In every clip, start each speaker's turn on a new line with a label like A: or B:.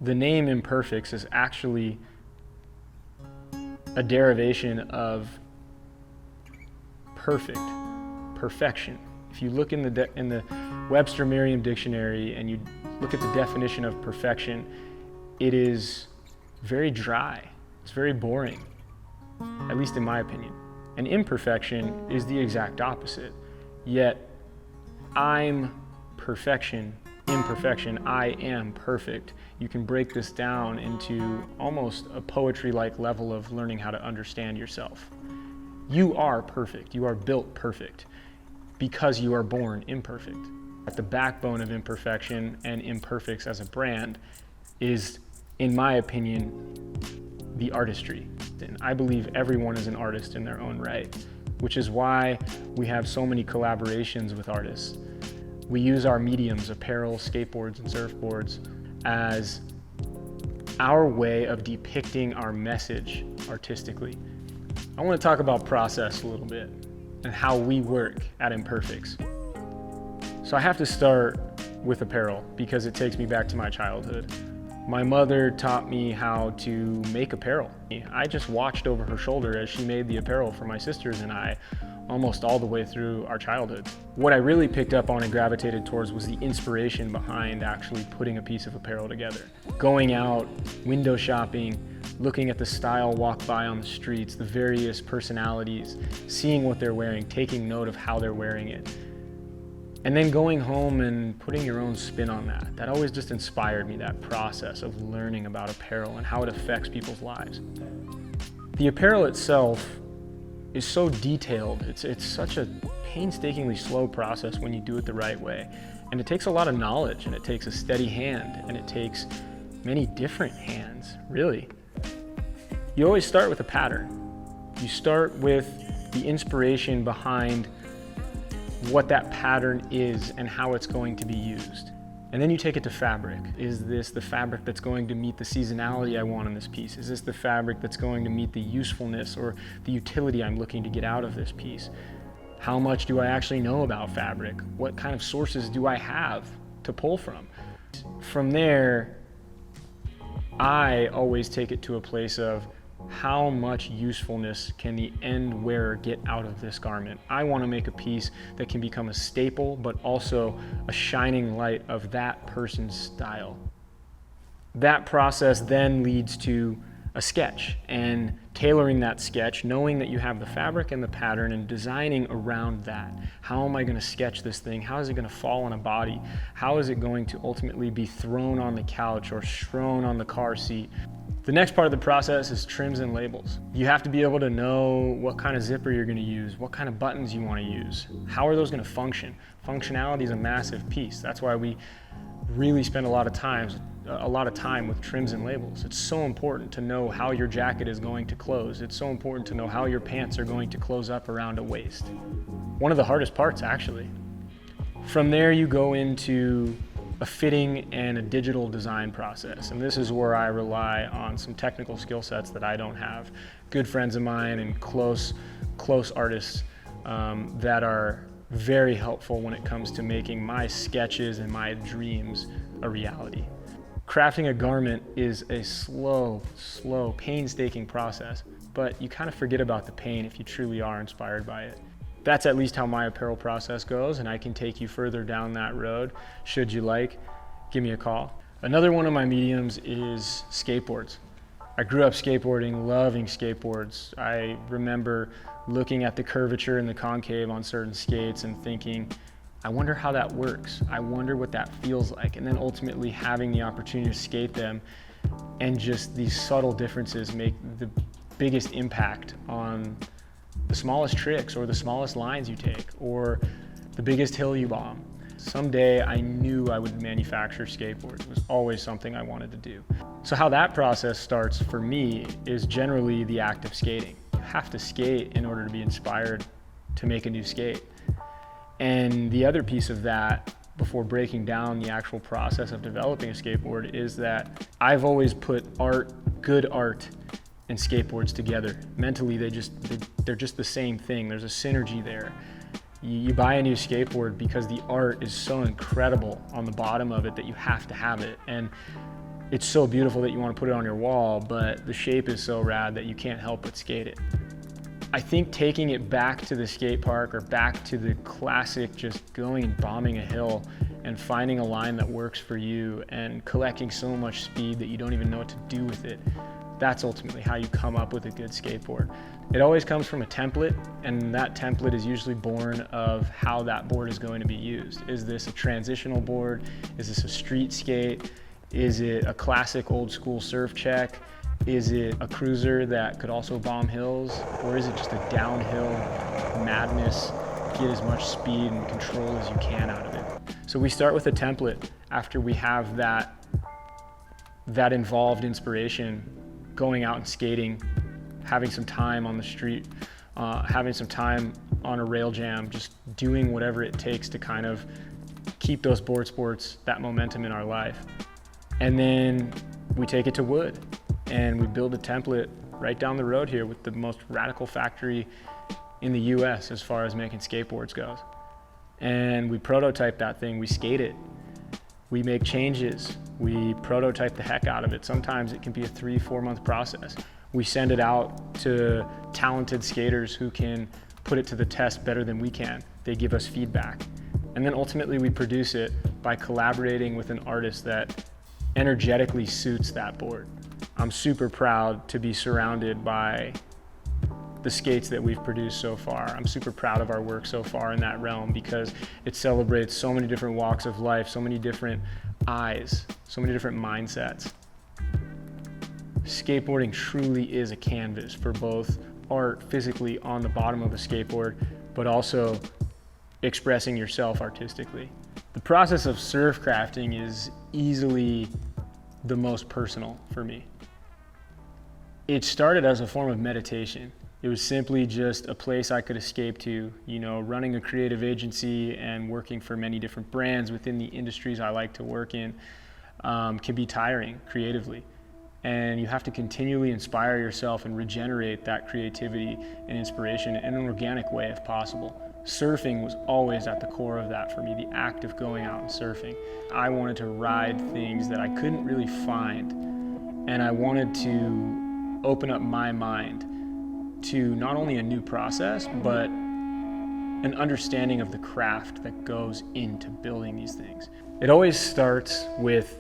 A: The name Imperfects is actually a derivation of perfect, perfection. If you look in the Webster Merriam Dictionary and you look at the definition of perfection, it is very dry. It's very boring, at least in my opinion. And imperfection is the exact opposite. Yet I'm perfection, imperfection, I am perfect. You can break this down into almost a poetry-like level of learning how to understand yourself. You are perfect, you are built perfect because you are born imperfect. At the backbone of Imperfection and Imperfects as a brand is, in my opinion, the artistry. And I believe everyone is an artist in their own right, which is why we have so many collaborations with artists. We use our mediums, apparel, skateboards, and surfboards, as our way of depicting our message artistically. I want to talk about process a little bit and how we work at Imperfects. So I have to start with apparel because it takes me back to my childhood. My mother taught me how to make apparel. I just watched over her shoulder as she made the apparel for my sisters and I almost all the way through our childhood. What I really picked up on and gravitated towards was the inspiration behind actually putting a piece of apparel together. Going out, window shopping, looking at the style walk by on the streets, the various personalities, seeing what they're wearing, taking note of how they're wearing it. And then going home and putting your own spin on that. That always just inspired me, that process of learning about apparel and how it affects people's lives. The apparel itself is so detailed. It's such a painstakingly slow process when you do it the right way. And it takes a lot of knowledge, and it takes a steady hand, and it takes many different hands, really. You always start with a pattern. You start with the inspiration behind what that pattern is and how it's going to be used. And then you take it to fabric. Is this the fabric that's going to meet the seasonality I want in this piece? Is this the fabric that's going to meet the usefulness or the utility I'm looking to get out of this piece? How much do I actually know about fabric? What kind of sources do I have to pull from? From there, I always take it to a place of how much usefulness can the end wearer get out of this garment? I want to make a piece that can become a staple, but also a shining light of that person's style. That process then leads to a sketch and tailoring that sketch, knowing that you have the fabric and the pattern and designing around that. How am I going to sketch this thing? How is it going to fall on a body? How is it going to ultimately be thrown on the couch or thrown on the car seat? The next part of the process is trims and labels. You have to be able to know what kind of zipper you're going to use, what kind of buttons you want to use. How are those going to function? Functionality is a massive piece. That's why we really spend a lot of time with trims and labels. It's so important to know how your jacket is going to close. It's so important to know how your pants are going to close up around a waist. One of the hardest parts, actually. From there, you go into a fitting and a digital design process. And this is where I rely on some technical skill sets that I don't have. Good friends of mine and close artists that are very helpful when it comes to making my sketches and my dreams a reality. Crafting a garment is a slow, painstaking process, but you kind of forget about the pain if you truly are inspired by it. That's at least how my apparel process goes, and I can take you further down that road. Should you like, give me a call. Another one of my mediums is skateboards. I grew up skateboarding, loving skateboards. I remember looking at the curvature and the concave on certain skates and thinking, I wonder how that works. I wonder what that feels like. And then ultimately having the opportunity to skate them, and just these subtle differences make the biggest impact on the smallest tricks or the smallest lines you take or the biggest hill you bomb. Someday I knew I would manufacture skateboards. It was always something I wanted to do. So how that process starts for me is generally the act of skating. You have to skate in order to be inspired to make a new skate. And the other piece of that, before breaking down the actual process of developing a skateboard, is that I've always put good art and skateboards together. Mentally, they're just the same thing. There's a synergy there. You buy a new skateboard because the art is so incredible on the bottom of it that you have to have it. And it's so beautiful that you want to put it on your wall, but the shape is so rad that you can't help but skate it. I think taking it back to the skate park or back to the classic just going and bombing a hill and finding a line that works for you and collecting so much speed that you don't even know what to do with it, that's ultimately how you come up with a good skateboard. It always comes from a template, and that template is usually born of how that board is going to be used. Is this a transitional board? Is this a street skate? Is it a classic old school surf check? Is it a cruiser that could also bomb hills? Or is it just a downhill madness, get as much speed and control as you can out of it? So we start with a template after we have that involved inspiration, going out and skating, having some time on the street, having some time on a rail jam, just doing whatever it takes to kind of keep those board sports, that momentum in our life. And then we take it to wood and we build a template right down the road here with the most radical factory in the US as far as making skateboards goes. And we prototype that thing, we skate it, we make changes, we prototype the heck out of it. Sometimes it can be a 3-4 month process. We send it out to talented skaters who can put it to the test better than we can. They give us feedback. And then ultimately we produce it by collaborating with an artist that energetically suits that board. I'm super proud to be surrounded by the skates that we've produced so far. I'm super proud of our work so far in that realm because it celebrates so many different walks of life, so many different eyes, so many different mindsets. Skateboarding truly is a canvas for both art physically on the bottom of a skateboard, but also expressing yourself artistically. The process of surf crafting is easily the most personal for me. It started as a form of meditation. It was simply just a place I could escape to, running a creative agency and working for many different brands within the industries I like to work in can be tiring creatively. And you have to continually inspire yourself and regenerate that creativity and inspiration in an organic way if possible. Surfing was always at the core of that for me, the act of going out and surfing. I wanted to ride things that I couldn't really find, and I wanted to open up my mind to not only a new process, but an understanding of the craft that goes into building these things. It always starts with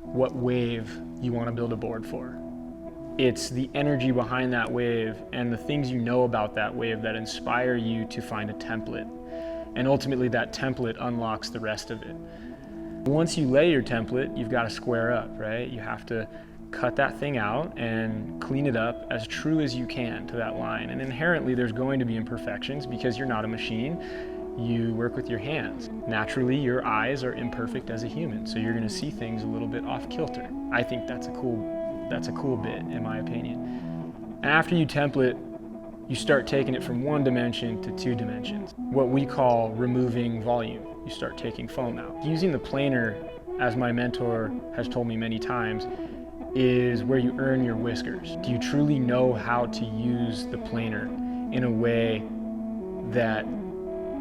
A: what wave you want to build a board for. It's the energy behind that wave and the things you know about that wave that inspire you to find a template. And ultimately that template unlocks the rest of it. Once you lay your template, you've got to square up, right? You have to cut that thing out and clean it up as true as you can to that line. And inherently there's going to be imperfections because you're not a machine. You work with your hands. Naturally, your eyes are imperfect as a human, so you're going to see things a little bit off kilter. I think that's a cool bit, in my opinion. And after you template, you start taking it from 1 dimension to 2 dimensions. What we call removing volume. You start taking foam out. Using the planer, as my mentor has told me many times, is where you earn your whiskers. Do you truly know how to use the planer in a way that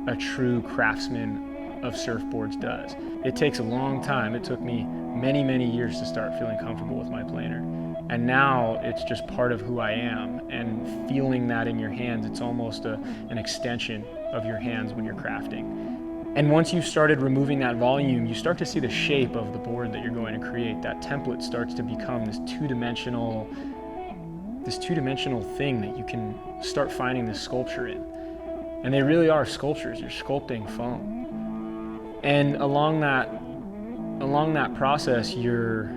A: a true craftsman of surfboards does? It takes a long time. It took me many, many years to start feeling comfortable with my planer. And now it's just part of who I am. And feeling that in your hands, it's almost an extension of your hands when you're crafting. And once you've started removing that volume, you start to see the shape of the board that you're going to create. That template starts to become this two-dimensional thing that you can start finding this sculpture in. And they really are sculptures. You're sculpting foam. And along that process, you're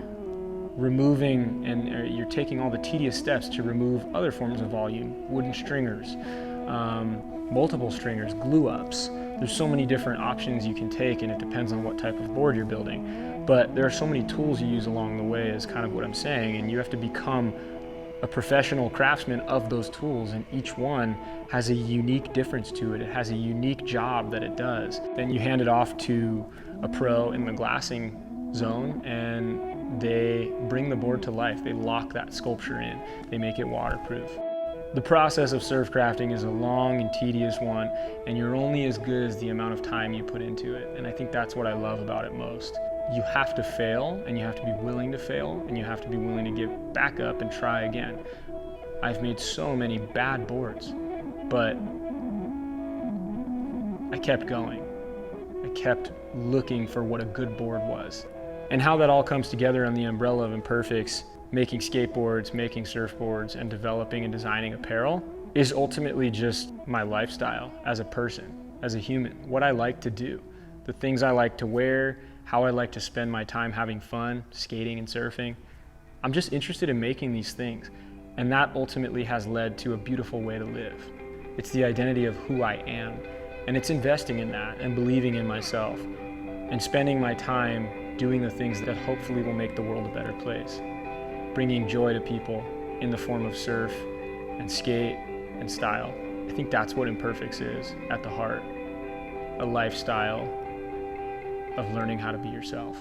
A: removing and you're taking all the tedious steps to remove other forms of volume, wooden stringers, multiple stringers, glue ups. There's so many different options you can take, and it depends on what type of board you're building. But there are so many tools you use along the way is kind of what I'm saying, and you have to become a professional craftsman of those tools, and each one has a unique difference to it. It has a unique job that it does. Then you hand it off to a pro in the glassing zone, and they bring the board to life. They lock that sculpture in. They make it waterproof. The process of surf crafting is a long and tedious one, and you're only as good as the amount of time you put into it. And I think that's what I love about it most. you have to fail, and you have to be willing to fail, and you have to be willing to get back up and try again. I've made so many bad boards, but I kept going. I kept looking for what a good board was. And how that all comes together on the umbrella of Imperfects, making skateboards, making surfboards, and developing and designing apparel, is ultimately just my lifestyle as a person, as a human, what I like to do, the things I like to wear, how I like to spend my time having fun, skating and surfing. I'm just interested in making these things, and that ultimately has led to a beautiful way to live. It's the identity of who I am, and it's investing in that and believing in myself and spending my time doing the things that hopefully will make the world a better place, bringing joy to people in the form of surf and skate and style. I think that's what Imperfects is at the heart, a lifestyle of learning how to be yourself.